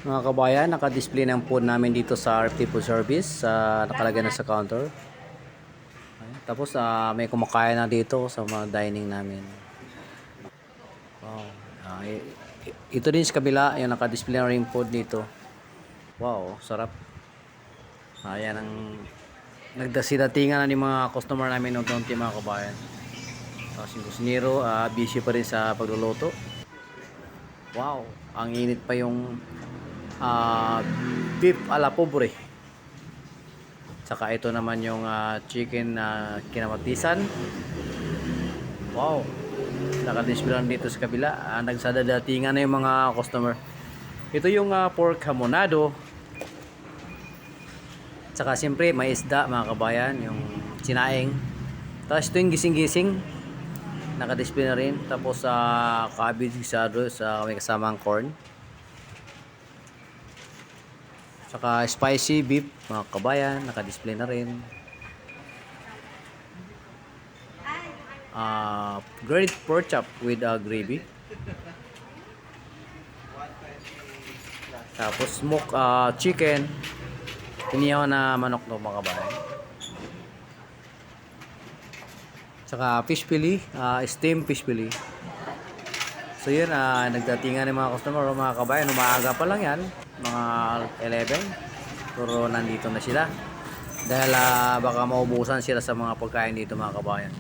Mga kabayan, naka-display ng food namin dito sa RFT Food Service. Nakalagay na sa counter. Ayan. Tapos may kumakain na dito sa mga dining namin. Wow. Ito din sa kabila, yung naka-display na rin food dito. Wow, sarap. Ayan ang nagdasidatingan na ni mga customer namin ng unti mga kabayan. Tapos yung kusinero, busy pa rin sa pagluluto. Wow, ang init pa yung ah, beef a la pobre. Saka ito naman yung chicken na kinamatisan. Wow, nakadisplay lang dito sa kabila. Nagsadadatingan na yung mga customer. Ito yung pork hamonado. Saka siyempre may isda mga kabayan, yung sinaing. Tapos ito yung gising-gising. Nakadisplay na rin. Tapos cabbage guisado sa may kasamang corn. Saka spicy beef mga kabayan, nakadisplay na rin. Grilled pork chop with gravy. Tapos smoked chicken. Inihaw na manok no mga kabayan. Saka fish fillet, steamed fish fillet. So yun, nagdatingan ng mga customer mga kabayan. Umaaga pa lang yan, mga 11. Pero nandito na sila. Dahil baka maubusan sila sa mga pagkain dito mga kabayan.